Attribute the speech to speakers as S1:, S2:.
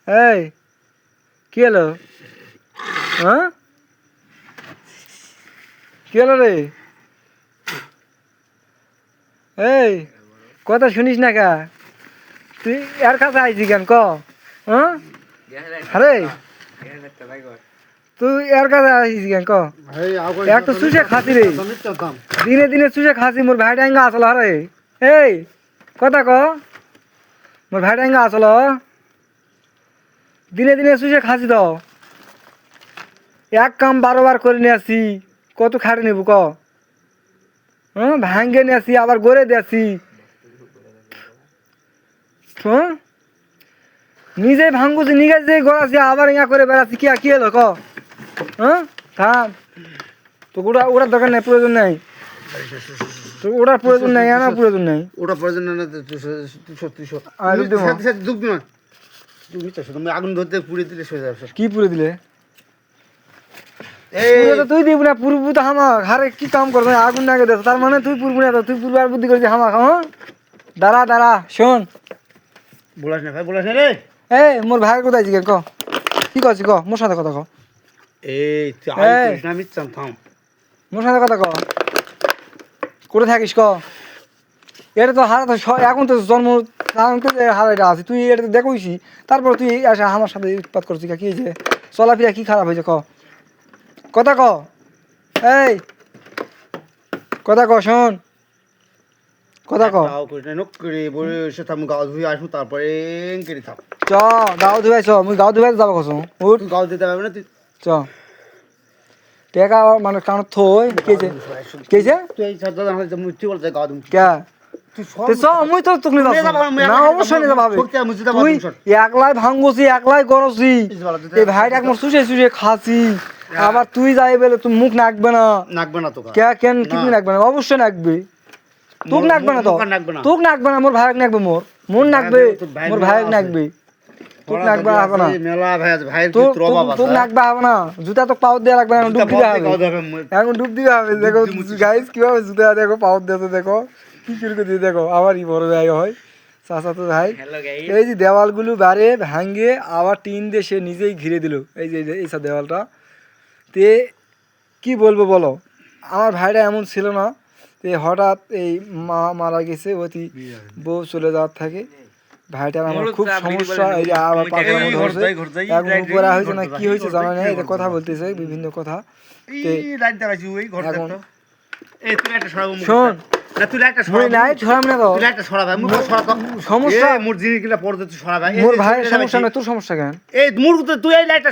S1: এই কি হলো? হ্যাঁ কি হলো রে? এই কথা শুনিস না কা? তুই এর কাছে আইছি কেন ক? হ্যাঁ আরে তুই এর কাছে আইছি কেন ক? এক তো চুষে খাসি রে, দিনে দিনে চুষে খাসি। মোর ভাই ডাঙ্গা আসল আরে। এই কথা ক, মোর ভাই ডাঙ্গা আসল দিনে দিনে চুষে খাসি তো। এক কাম 12 বার করে নিয়ে আসি, কত খাটে নেবো ক? হ্যাঁ ভাঙ্গে নিয়ে আসি, আবার গড়ে দিয়ে আসি। হ্যাঁ নিজে ভাঙ্গুছি, নিজে গড়াছি, আবার ইয়া করে বেড়াচ্ছি। কি কি হলো ক? হ্যাঁ থাম, তো ওটা ওটার দরকার নেই, প্রয়োজন নেই। তো ওটার প্রয়োজন নেই, আমার প্রয়োজন নেই।
S2: ওটা প্রয়োজন না, তুমি আগুন ধরতে পুড়ে দিলে সোজা যাবে।
S1: কি পুড়ে দিলে? পুড়ে তো তুই দিবি না, পুরবু তো হামাক। হারে কি কাম করবে, আগুন না দেখ, তার মানে তুই পুরবু না, তুই পুরবার বুদ্ধি করেছিস হামাক। হ্যাঁ দাঁড়া দাঁড়া শোন,
S2: বলাস না ভাই, বলাস না রে।
S1: এই মোর ভাইয়ের কোথায় জিজ্ঞেস ক, কি করছি ক, মোর সাথে কথা ক।
S2: এই তুই
S1: এই।
S2: না মিচ্ছাম থাম।
S1: মোর সাথে কথা ক, করে থাকিস ক। এটা তো হারা তো এখন তো জন্ম হারাইটা আছে, তুই এটা তো দেখোইছি। তারপর তুই আসে আমার সাথে উৎপাত করছিস কি হয়েছে? চলাফেরা কি খারাপ হয়েছে ক, কথা ক। এই কথা ক, শোন কথা ক।
S2: গাও করিস না, নক করে বসে থাম, গাও ধুয়ে আসবো তারপরে কেটে থাম।
S1: চ গাও ধুবাই, চ মুই গাও ধুবাই যাবো কসম। উঠ
S2: তুই গাও দিতে পারবে না তুই।
S1: চ টেকা মানে কারণ থই কেছে কেছে
S2: তুই এই সাথে আমাদের মুচ্ছি বলতে গাও দিম।
S1: কে
S2: তুই
S1: তে চ মুই তো তুকলি না, অবশ্যই নিতে পারবে। তুই একলাই ভাঙ্গুছি, একলাই করছি, এই ভাইটা একবার শুষে শুষে খাসি, আবার তুই যাই বলে তুই মুখ নাকবে না।
S2: নাকবে না তো
S1: কে কেন কি নাকবে না? অবশ্যই নাকবে। তোক নাকবে না তো, তোক নাকবে না, মোর ভাইক নাকবে, মোর মন নাকবে, মোর ভাইক নাকবে। তোক নাকবে হবে না,
S2: মেলা ভাই ভাই
S1: তোক
S2: তোর বাবা
S1: তোক নাকবে হবে না। জুতা তো পাও দেওয়া লাগবে, এখন ডুব দিতে হবে, এখন ডুব দিতে হবে। দেখো গাইস কিভাবে জুতা দেখো পাও দিতে, দেখো কি করে দিয়ে, দেখো আবার ই বড় ভাই হয় চাচা তো ভাই। এই যে দেওয়ালগুলো বাড়ে ভাঙ্গে আবার টিন দিয়ে সে নিজেই ঘিরে দিল। এই যে এইসব দেওয়ালটা তে কি বলবো বলো, আমার ভাইটা এমন ছিল না। তে হঠাৎ এই মা মারা গেছে, অতি বউ চলে যাওয়ার থাকে। ভাইটার আমার খুব সমস্যা। এই যে আবার পাখার মধ্যে হচ্ছে, এখন উপরে হয়েছে না কি হয়েছে জানা নেই। এটা কথা বলতেছে বিভিন্ন কথা। শোন মুই নাই ছড়াম না তো, সমস্যা
S2: মোর জিনিসগুলা পড়তে তুই সরাবে।
S1: মোর ভাইয়ের সমস্যা না, তোর সমস্যা কেন?
S2: এই মুর তুই এই লাইটটা